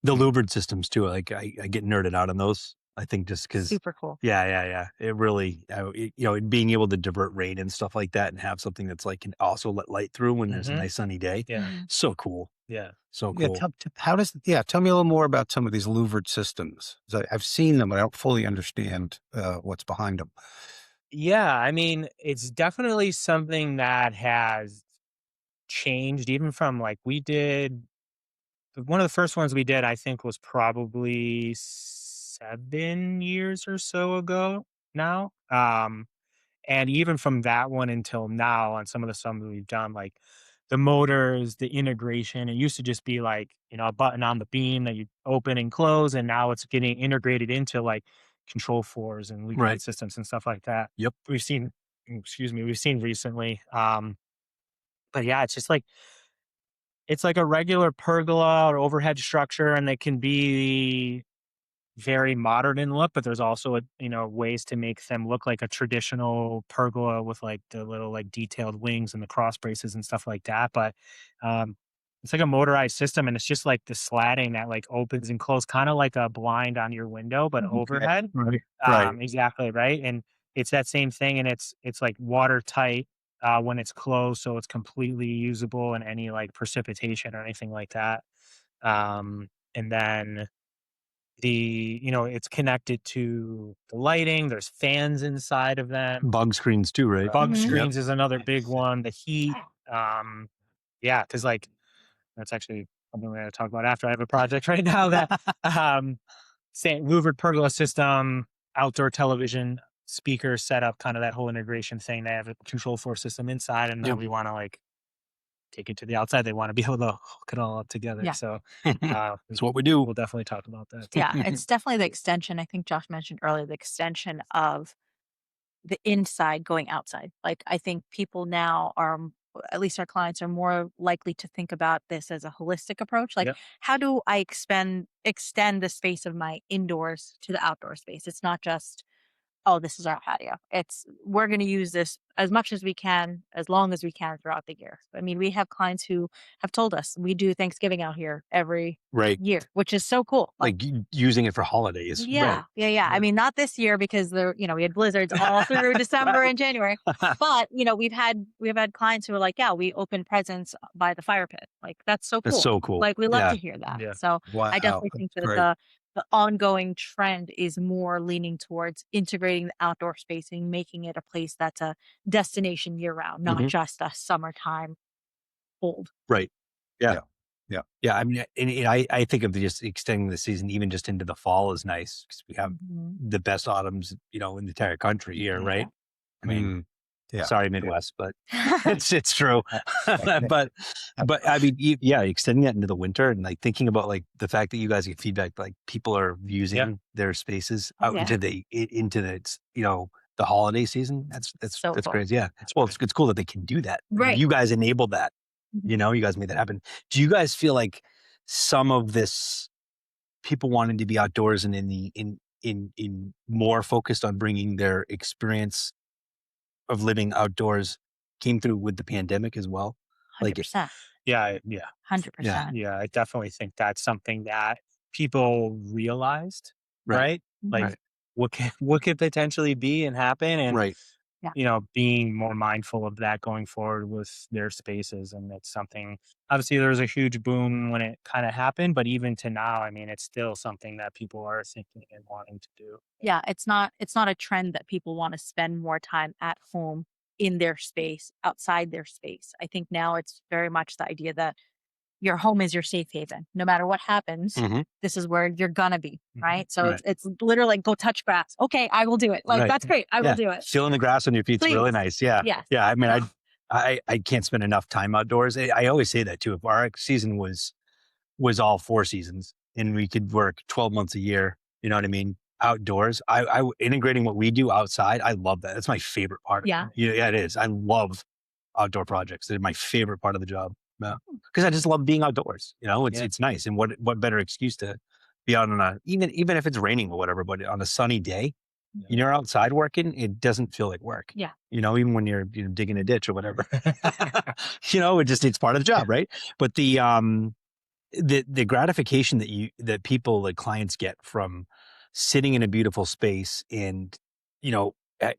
Speaker 2: The louvered systems too. Like I get nerded out on those. I think just because.
Speaker 3: Super cool.
Speaker 2: Yeah. It really, being able to divert rain and stuff like that and have something that's like can also let light through when there's a
Speaker 5: Mhm.
Speaker 2: nice sunny day.
Speaker 5: Yeah.
Speaker 2: So cool.
Speaker 5: Yeah.
Speaker 2: So
Speaker 4: Yeah,
Speaker 2: cool.
Speaker 4: tell me a little more about some of these louvered systems. 'Cause I've seen them, but I don't fully understand what's behind them.
Speaker 5: Yeah. I mean, it's definitely something that has changed even from like one of the first ones we did, I think, was probably 7 years or so ago now. And even from that one until now, on some of the stuff that we've done, like the motors, the integration, it used to just be like, a button on the beam that you open and close. And now it's getting integrated into like control fours and lead
Speaker 2: Right.
Speaker 5: systems and stuff like that.
Speaker 2: Yep.
Speaker 5: We've seen recently. But yeah, it's like a regular pergola or overhead structure, and they can be very modern in look, but there's also ways to make them look like a traditional pergola with like the little like detailed wings and the cross braces and stuff like that. But um, it's like a motorized system, and it's just like the slatting that like opens and closes, kind of like a blind on your window, but overhead.
Speaker 4: Right.
Speaker 5: Exactly right, and it's that same thing, and it's like watertight when it's closed, so it's completely usable in any like precipitation or anything like that. And then it's connected to the lighting. There's fans inside of them.
Speaker 2: Bug screens too, right?
Speaker 5: Bug
Speaker 3: Mhm.
Speaker 5: screens is another big one. The heat. Yeah, because like that's actually something we're going to talk about after. I have a project right now that louvered pergola system, outdoor television, speaker setup, kind of that whole integration thing. They have a control floor system inside, and then
Speaker 2: Yep.
Speaker 5: we want to like take it to the outside. They want to be able to hook it all up together.
Speaker 3: Yeah.
Speaker 5: So
Speaker 2: That's what we do.
Speaker 5: we'll definitely talk about that.
Speaker 3: Yeah, it's definitely the extension. I think Josh mentioned earlier the extension of the inside going outside. Like, I think people now are, at least our clients are more likely to think about this as a holistic approach. Like,
Speaker 5: Yep.
Speaker 3: how do I extend the space of my indoors to the outdoor space? It's not just, oh, this is our patio. We're going to use this as much as we can, as long as we can throughout the year. I mean, we have clients who have told us we do Thanksgiving out here every
Speaker 2: Right.
Speaker 3: year, which is so cool.
Speaker 2: Like using it for holidays.
Speaker 3: Yeah. I mean, not this year because we had blizzards all through December and January. But we've had clients who are like, yeah, we open presents by the fire pit. Like, that's so cool.
Speaker 2: That's so cool.
Speaker 3: Like, we love
Speaker 2: Yeah.
Speaker 3: to hear that.
Speaker 5: Yeah.
Speaker 3: So
Speaker 4: Wow.
Speaker 3: I definitely think that
Speaker 4: Great.
Speaker 3: the ongoing trend is more leaning towards integrating the outdoor spacing, making it a place that's a destination year round, not
Speaker 2: Mhm.
Speaker 3: just a summertime hold.
Speaker 2: Right. Yeah.
Speaker 4: Yeah.
Speaker 2: Yeah. I mean, and I think of just extending the season even just into the fall is nice because we have
Speaker 3: Mhm.
Speaker 2: the best autumns, in the entire country here,
Speaker 5: Mhm.
Speaker 2: right? I mean,
Speaker 4: Yeah.
Speaker 2: sorry, Midwest, but it's true. but I mean, extending that into the winter and like thinking about like the fact that you guys get feedback, like people are using their spaces out
Speaker 3: Yeah.
Speaker 2: into the holiday season. That's
Speaker 3: So cool.
Speaker 2: crazy. Yeah. It's cool that they can do that.
Speaker 3: Right.
Speaker 2: You guys enabled that.
Speaker 3: Mhm.
Speaker 2: You guys made that happen. Do you guys feel like some of this people wanting to be outdoors and in more focused on bringing their experience of living outdoors came through with the pandemic as well? Like,
Speaker 3: 100%.
Speaker 5: Yeah.
Speaker 3: 100%.
Speaker 5: Yeah, I definitely think that's something that people realized, right? Like
Speaker 2: Right.
Speaker 5: what could potentially be and happen, and
Speaker 2: right.
Speaker 5: being more mindful of that going forward with their spaces. And it's something, obviously there was a huge boom when it kind of happened, but even to now, I mean, it's still something that people are thinking and wanting to do.
Speaker 3: Yeah, it's not a trend that people want to spend more time at home in their space, outside their space. I think now it's very much the idea that your home is your safe haven. No matter what happens,
Speaker 2: Mhm.
Speaker 3: this is where you're gonna be, right? So
Speaker 2: Right.
Speaker 3: it's literally like, go touch grass. Okay, I will do it. Like,
Speaker 2: Right.
Speaker 3: that's great. I will do it.
Speaker 2: Feeling the grass on your feet's really
Speaker 3: Please.
Speaker 2: nice. Yeah.
Speaker 3: Yes.
Speaker 2: Yeah. I mean, I can't spend enough time outdoors. I always say that too. If our season was all 4 seasons and we could work 12 months a year, you know what I mean? Outdoors, I integrating what we do outside. I love that. That's my favorite part.
Speaker 3: Yeah.
Speaker 2: Yeah, it is. I love outdoor projects. They're my favorite part of the job. Yeah. Because I just love being outdoors. It's nice. And what better excuse to be out on even if it's raining or whatever, but on a sunny day, you're outside working, it doesn't feel like work.
Speaker 3: Yeah.
Speaker 2: Even when you're digging a ditch or whatever. It's part of the job, right? But the gratification that people, like clients, get from sitting in a beautiful space and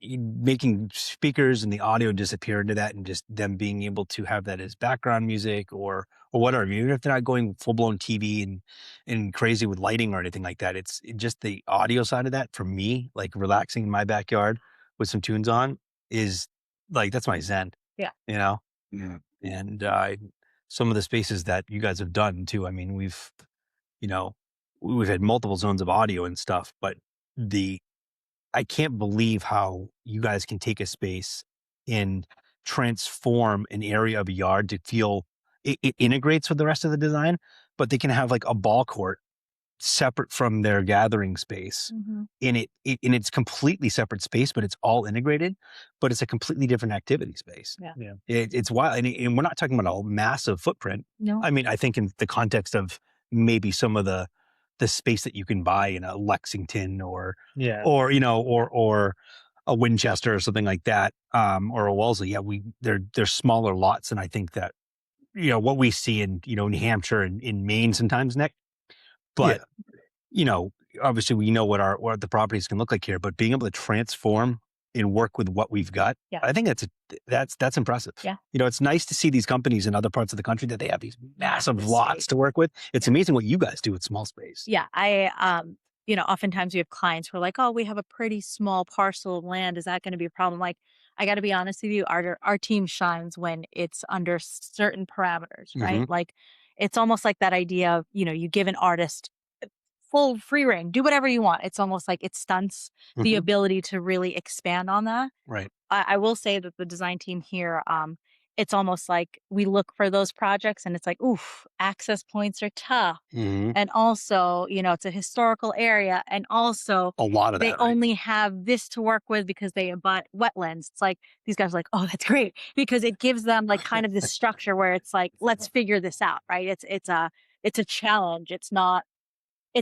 Speaker 2: making speakers and the audio disappear into that, and just them being able to have that as background music or whatever, even if they're not going full-blown TV and crazy with lighting or anything like that. It's just the audio side of that for me, like relaxing in my backyard with some tunes on, is like, that's my zen.
Speaker 3: Yeah.
Speaker 2: Yeah. And some of the spaces that you guys have done too. I mean, we've had multiple zones of audio and stuff, but I can't believe how you guys can take a space and transform an area of a yard to feel it integrates with the rest of the design, but they can have like a ball court separate from their gathering space.
Speaker 3: Mhm.
Speaker 2: And it's completely separate space, but it's all integrated, but it's a completely different activity space.
Speaker 3: Yeah.
Speaker 2: It's wild. And we're not talking about a massive footprint.
Speaker 3: No.
Speaker 2: I mean, I think in the context of maybe some of the the space that you can buy in a Lexington or
Speaker 5: Yeah.
Speaker 2: or a Winchester or something like that, or a Wellesley. Yeah, they're smaller lots, and I think that what we see in New Hampshire and in Maine sometimes, Nick. But
Speaker 4: Yeah.
Speaker 2: obviously we know what the properties can look like here, but being able to transform and work with what we've got,
Speaker 3: Yeah.
Speaker 2: I think that's impressive.
Speaker 3: Yeah.
Speaker 2: It's nice to see these companies in other parts of the country that they have these massive
Speaker 3: Massive
Speaker 2: lots
Speaker 3: space.
Speaker 2: to work with. It's amazing what you guys do with small space.
Speaker 3: Yeah, oftentimes we have clients who are like, "Oh, we have a pretty small parcel of land. Is that going to be a problem?" Like, I got to be honest with you, our team shines when it's under certain parameters, right?
Speaker 2: Mhm.
Speaker 3: Like, it's almost like that idea of, you give an artist full free reign, do whatever you want. It's almost like it stunts the
Speaker 2: Mhm.
Speaker 3: ability to really expand on that.
Speaker 2: Right.
Speaker 3: I will say that the design team here, it's almost like we look for those projects and it's like, oof, access points are tough.
Speaker 2: Mhm.
Speaker 3: And also, it's a historical area. And also,
Speaker 2: A lot of
Speaker 3: they
Speaker 2: that, right?
Speaker 3: only have this to work with because they abut wetlands. It's like these guys are like, oh, that's great because it gives them like kind of this structure where it's like, let's figure this out, right? It's a challenge. It's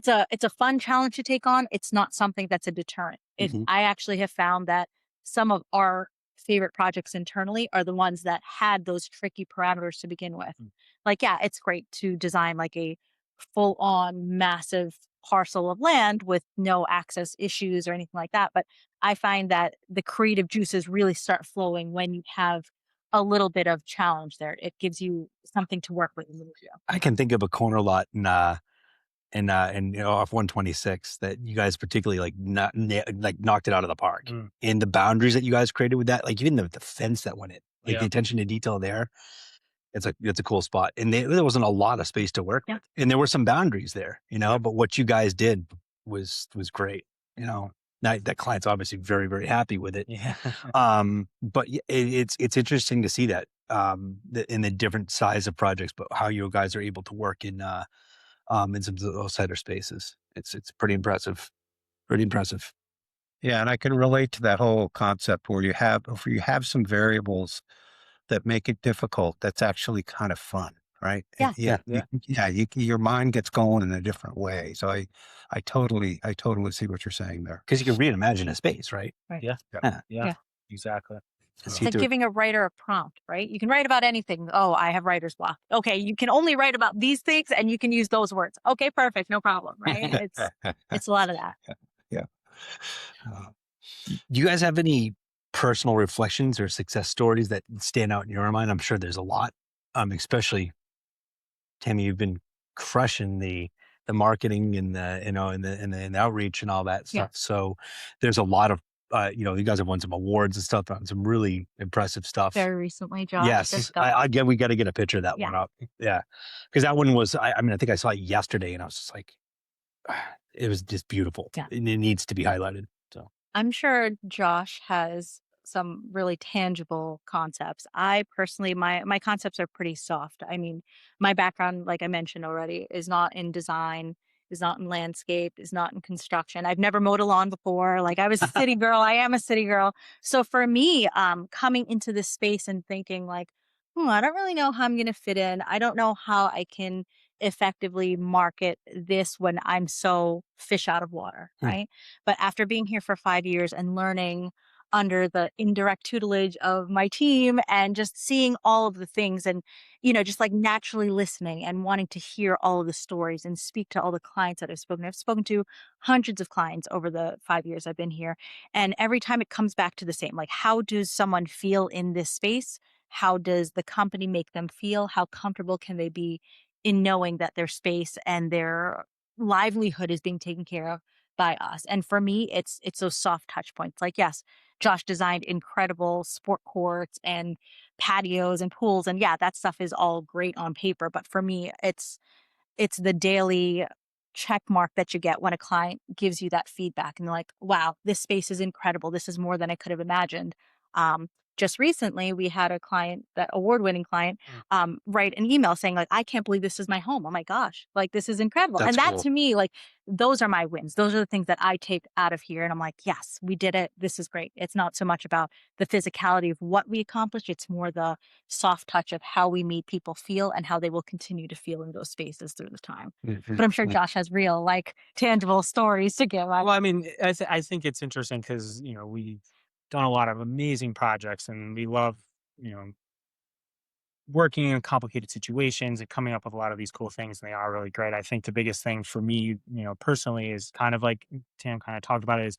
Speaker 3: a fun challenge to take on. It's not something that's a deterrent.
Speaker 2: Mhm.
Speaker 3: I actually have found that some of our favorite projects internally are the ones that had those tricky parameters to begin with. Like, yeah, it's great to design like a full on massive parcel of land with no access issues or anything like that. But I find that the creative juices really start flowing when you have a little bit of challenge there. It gives you something to work with in the studio.
Speaker 2: I can think of a corner lot and off 126 that you guys particularly like knocked it out of the park. And the boundaries that you guys created with that, like even the fence that went in, like the attention to detail there, it's a cool spot. And there wasn't a lot of space to work with, and there were some boundaries there, but what you guys did was great. That client's obviously very, very happy with it.
Speaker 5: Yeah.
Speaker 2: But it's interesting to see that in the different size of projects, but how you guys are able to work in some of those tighter spaces. It's pretty impressive. Pretty impressive.
Speaker 4: Yeah, and I can relate to that whole concept where if you have some variables that make it difficult, that's actually kind of fun, right?
Speaker 3: Yeah.
Speaker 2: Yeah.
Speaker 4: Your mind gets going in a different way. So I totally see what you're saying there.
Speaker 2: Because you can reimagine a space, right?
Speaker 3: Right.
Speaker 5: Yeah.
Speaker 2: Yeah.
Speaker 5: Yeah. Exactly.
Speaker 3: It's like giving a writer a prompt, right? You can write about anything. Oh, I have writer's block. Okay, you can only write about these things and you can use those words. Okay, perfect. No problem, right? It's a lot of that.
Speaker 4: Yeah.
Speaker 2: Do you guys have any personal reflections or success stories that stand out in your mind? I'm sure there's a lot. Especially Tammy, you've been crushing the marketing and the outreach and all that stuff.
Speaker 3: Yeah.
Speaker 2: So there's a lot of you guys have won some awards and stuff, some really impressive stuff.
Speaker 3: Very recently, Josh.
Speaker 2: Yes, we got to get a picture of that one up. Yeah, because that one was. I mean, I think I saw it yesterday, and I was just like, it was just beautiful.
Speaker 3: Yeah.
Speaker 2: And it needs to be highlighted. So
Speaker 3: I'm sure Josh has some really tangible concepts. I personally, my concepts are pretty soft. I mean, my background, like I mentioned already, is not in design, is not in landscape, is not in construction. I've never mowed a lawn before. Like I was a city girl. I am a city girl. So for me, coming into this space and thinking like, I don't really know how I'm going to fit in. I don't know how I can effectively market this when I'm so fish out of water, right? But after being here for 5 years and learning under the indirect tutelage of my team and just seeing all of the things and, just like naturally listening and wanting to hear all of the stories and speak to all the clients that I've spoken to. I've spoken to hundreds of clients over the 5 years I've been here. And every time it comes back to the same, like, how does someone feel in this space? How does the company make them feel? How comfortable can they be in knowing that their space and their livelihood is being taken care of by us? And for me, it's those soft touch points. Like, yes, Josh designed incredible sport courts and patios and pools. And yeah, that stuff is all great on paper. But for me, it's the daily check mark that you get when a client gives you that feedback and they're like, wow, this space is incredible. This is more than I could have imagined. just recently we had a client, that award-winning client, write an email saying like, I can't believe this is my home. Oh my gosh, like this is incredible.
Speaker 4: That's
Speaker 3: And that
Speaker 4: cool.
Speaker 3: to me, like those are my wins. Those are the things that I take out of here. And I'm like, yes, we did it. This is great. It's not so much about the physicality of what we accomplished. It's more the soft touch of how we made people feel and how they will continue to feel in those spaces through the time. But I'm sure Josh has real, like tangible stories to give.
Speaker 5: Well, I mean, I think it's interesting because, you know, we've done a lot of amazing projects and we love, you know, working in complicated situations and coming up with a lot of these cool things. And they are really great. I think the biggest thing for me, you know, personally is kind of like Tam kind of talked about it, is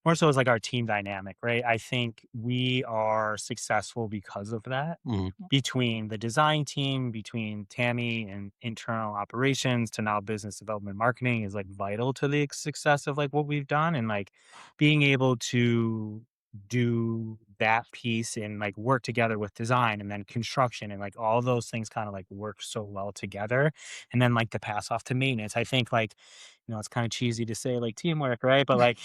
Speaker 5: more so is like our team dynamic, right? I think we are successful because of that, between the design team, between Tammy and internal operations to now business development marketing is like vital to the success of like what we've done. And like being able to do that piece and like work together with design and then construction and like all those things kind of like work so well together, and then like the pass off to maintenance. I think like, you know, it's kind of cheesy to say like teamwork, right? But like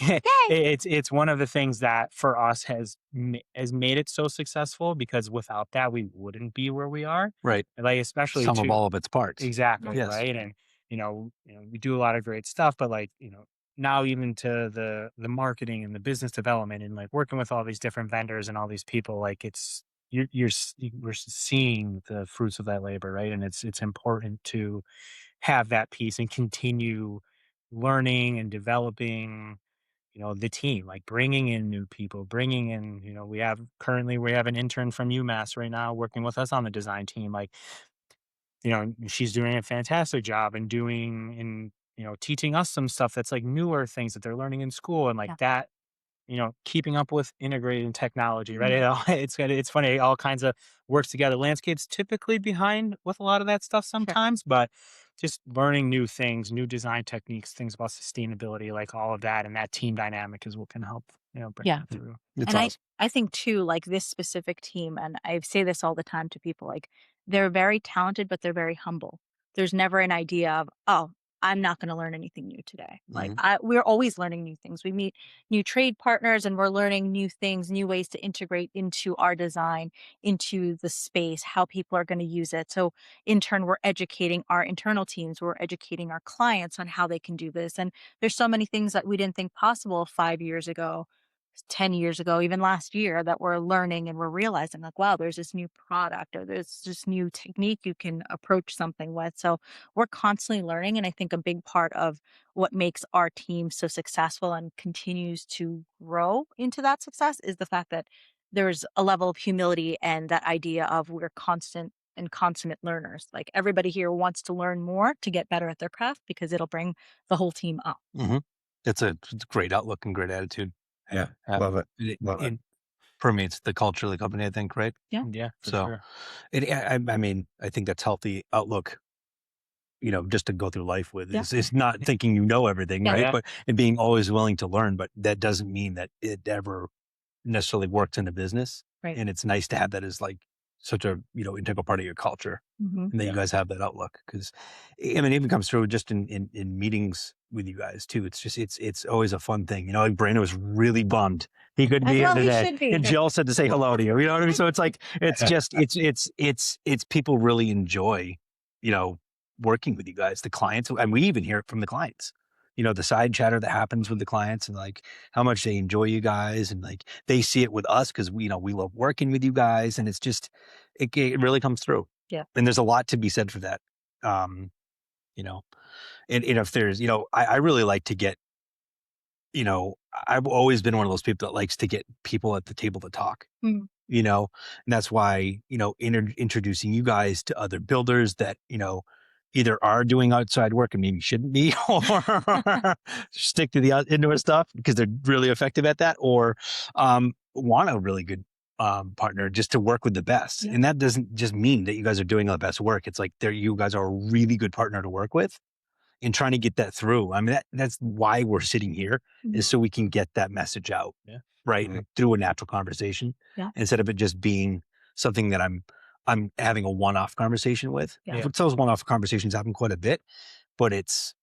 Speaker 5: it's one of the things that for us has made it so successful, because without that we wouldn't be where we are.
Speaker 2: Right.
Speaker 5: And like especially
Speaker 2: Sum of
Speaker 5: to
Speaker 2: all of its parts.
Speaker 5: exactly,
Speaker 2: Yes.
Speaker 5: right? And we do a lot of great stuff, but like, you know, now even to the marketing and the business development and like working with all these different vendors and all these people, like it's we're seeing the fruits of that labor, right? And it's important to have that piece and continue learning and developing, you know, the team, like bringing in new people, bringing in, you know, we have an intern from UMass right now working with us on the design team. Like, you know, she's doing a fantastic job and you know, teaching us some stuff that's like newer things that they're learning in school and like
Speaker 3: Yeah.
Speaker 5: that, you know, keeping up with integrating technology, right? It's funny, it all kinds of works together. Landscape's typically behind with a lot of that stuff sometimes, but just learning new things, new design techniques, things about sustainability, like all of that, and that team dynamic is what can help, you know, bring
Speaker 3: Yeah.
Speaker 5: that through.
Speaker 2: It's
Speaker 3: And
Speaker 2: awesome.
Speaker 3: I think too, like this specific team, and I say this all the time to people, like they're very talented, but they're very humble. There's never an idea of, oh, I'm not going to learn anything new today. Like we're always learning new things. We meet new trade partners and we're learning new things, new ways to integrate into our design, into the space, how people are going to use it. So in turn, we're educating our internal teams, we're educating our clients on how they can do this. And there's so many things that we didn't think possible 5 years ago, 10 years ago, even last year, that we're learning and we're realizing like, wow, there's this new product or there's this new technique you can approach something with. So we're constantly learning. And I think a big part of what makes our team so successful and continues to grow into that success is the fact that there's a level of humility and that idea of we're constant and consummate learners. Like everybody here wants to learn more to get better at their craft because it'll bring the whole team up.
Speaker 2: It's a great outlook and great attitude.
Speaker 4: Yeah. Love it.
Speaker 2: It permeates the culture of the company, I think, right?
Speaker 5: Yeah, for
Speaker 2: So
Speaker 5: sure.
Speaker 2: I mean, I think that's healthy outlook, you know, just to go through life with. It's not thinking you know everything, right?
Speaker 5: Yeah.
Speaker 2: But and being always willing to learn, but that doesn't mean that it ever necessarily works in a business.
Speaker 3: Right.
Speaker 2: And it's nice to have that as like such a, you know, integral part of your culture, and that you guys have that outlook. Because I mean, it even comes through just in meetings with you guys too. It's just it's always a fun thing. You know, like Brandon was really bummed he couldn't be here
Speaker 3: Well, he
Speaker 2: today,
Speaker 3: should be.
Speaker 2: and Jill said to say hello to you. You know what I mean? So it's like it's just it's people really enjoy, you know, working with you guys, the clients, and we even hear it from the clients. You know, the side chatter that happens with the clients and like how much they enjoy you guys, and like they see it with us because we, you know, we love working with you guys, and it's just it really comes through.
Speaker 3: Yeah.
Speaker 2: And there's a lot to be said for that. You know, and if there's, you know, I really like to get, you know, I've always been one of those people that likes to get people at the table to talk. You know, and that's why, you know, introducing you guys to other builders that, you know, either are doing outside work and maybe shouldn't be, or stick to the indoor stuff because they're really effective at that, or want a really good partner just to work with the best. And that doesn't just mean that you guys are doing the best work. It's like you guys are a really good partner to work with, and trying to get that through. I mean, that's why we're sitting here, is so we can get that message out, right? Through a natural conversation, instead of it just being something that I'm having a one-off conversation with. Those one-off conversations happen quite a bit, but it's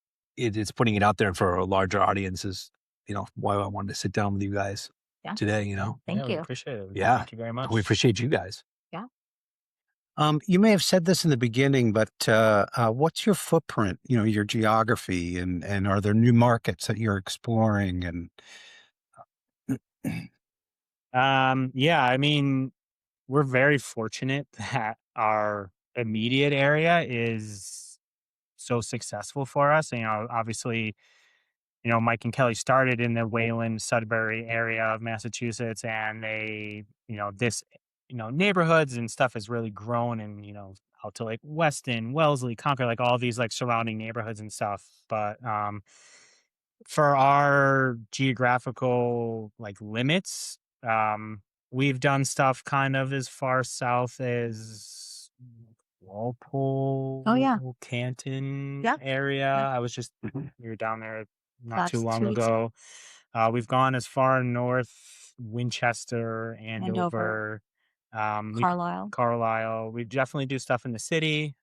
Speaker 2: putting it out there for a larger audience is, you know, why I wanted to sit down with you guys.
Speaker 3: Yeah.
Speaker 2: today, you know?
Speaker 3: Thank
Speaker 5: We
Speaker 3: you.
Speaker 5: appreciate it.
Speaker 2: Yeah.
Speaker 5: Thank you very much.
Speaker 2: We appreciate you guys.
Speaker 4: You may have said this in the beginning, but what's your footprint? You know, your geography, and are there new markets that you're exploring? And
Speaker 5: Yeah, I mean, we're very fortunate that our immediate area is so successful for us. You know, obviously, Mike and Kelly started in the Wayland, Sudbury area of Massachusetts, and they, neighborhoods and stuff has really grown, and, out to like Weston, Wellesley, Concord, like all these like surrounding neighborhoods and stuff. But for our geographical like limits, we've done stuff kind of as far south as Walpole,
Speaker 3: Oh, yeah.
Speaker 5: Canton
Speaker 3: Yeah.
Speaker 5: area.
Speaker 3: Yeah.
Speaker 5: I was just we were down there not
Speaker 3: Last
Speaker 5: too
Speaker 3: 2
Speaker 5: long
Speaker 3: weeks.
Speaker 5: ago. We've gone as far north, Winchester,
Speaker 3: Andover.
Speaker 5: Andover,
Speaker 3: Carlisle.
Speaker 5: Carlisle. We definitely do stuff in the city.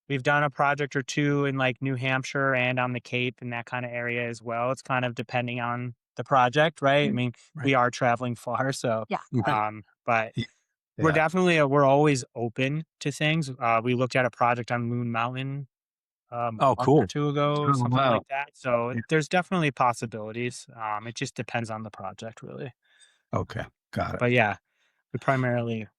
Speaker 5: We've done a project or two in like New Hampshire and on the Cape and that kind of area as well. It's kind of depending on the project, right? I mean,
Speaker 2: Right.
Speaker 5: we are traveling far, so
Speaker 3: Yeah.
Speaker 5: but
Speaker 4: Yeah.
Speaker 5: we're definitely we're always open to things. We looked at a project on Moon Mountain
Speaker 2: Oh,
Speaker 5: month or
Speaker 2: cool.
Speaker 5: 2 ago,
Speaker 4: Oh,
Speaker 5: something
Speaker 4: wow.
Speaker 5: like that. So
Speaker 4: Yeah.
Speaker 5: there's definitely possibilities. It just depends on the project, really.
Speaker 4: Okay, got it.
Speaker 5: But yeah,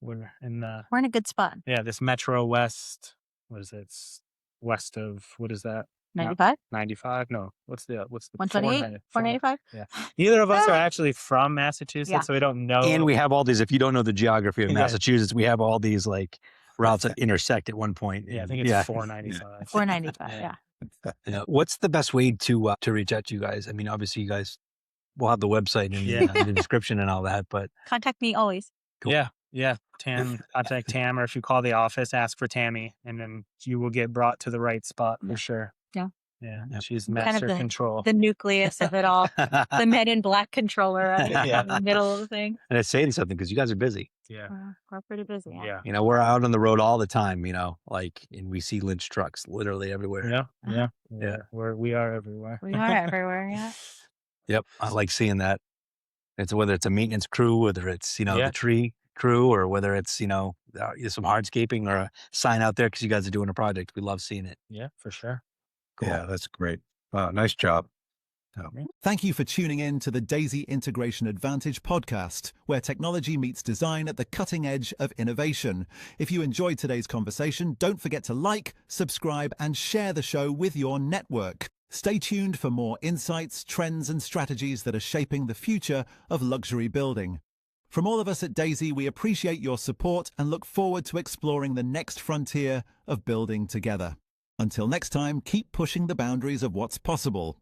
Speaker 5: we're in the
Speaker 3: We're in a good spot.
Speaker 5: this Metro West. What is it? It's west of what is that?
Speaker 3: 95?
Speaker 5: 95? No. What's the
Speaker 3: 128? 495?
Speaker 5: Yeah. Neither of us are actually from Massachusetts,
Speaker 3: Yeah.
Speaker 5: so we don't know.
Speaker 2: And we have all these, if you don't know the geography of
Speaker 5: Yeah.
Speaker 2: Massachusetts, we have all these like routes that intersect at one point.
Speaker 5: Yeah, I
Speaker 2: and-
Speaker 5: think it's
Speaker 2: yeah.
Speaker 5: 495.
Speaker 3: 495,
Speaker 5: Yeah.
Speaker 3: yeah.
Speaker 2: What's the best way to reach out to you guys? I mean, obviously you guys will have the website in
Speaker 5: Yeah.
Speaker 2: the description and all that, but
Speaker 3: Contact me always.
Speaker 2: Cool.
Speaker 5: Yeah. Contact Tam, or if you call the office, ask for Tammy, and then you will get brought to the right spot for sure.
Speaker 3: Yeah.
Speaker 5: Yeah.
Speaker 2: Yep.
Speaker 5: She's
Speaker 3: Kind of
Speaker 5: master control.
Speaker 3: The nucleus of it all. The Men in Black controller in the middle of the thing.
Speaker 2: And it's saying something because you guys are busy.
Speaker 5: Yeah.
Speaker 3: We're pretty busy.
Speaker 5: Yeah.
Speaker 2: You know, we're out on the road all the time, you know, like, and we see Lynch trucks literally everywhere.
Speaker 5: Yeah.
Speaker 2: Yeah.
Speaker 5: We are everywhere.
Speaker 3: We are everywhere, yeah.
Speaker 2: Yep. I like seeing that. It's whether it's a maintenance crew, whether it's, you know,
Speaker 5: Yeah.
Speaker 2: the tree crew, or whether it's, you know, some hardscaping or a sign out there because you guys are doing a project. We love seeing it.
Speaker 5: Yeah, for sure.
Speaker 2: Cool.
Speaker 4: Yeah, that's great. Wow, nice job.
Speaker 1: Thank you for tuning in to the Daisy Integration Advantage podcast, where technology meets design at the cutting edge of innovation. If you enjoyed today's conversation, don't forget to like, subscribe, and share the show with your network. Stay tuned for more insights, trends, and strategies that are shaping the future of luxury building. From all of us at Daisy, we appreciate your support and look forward to exploring the next frontier of building together. Until next time, keep pushing the boundaries of what's possible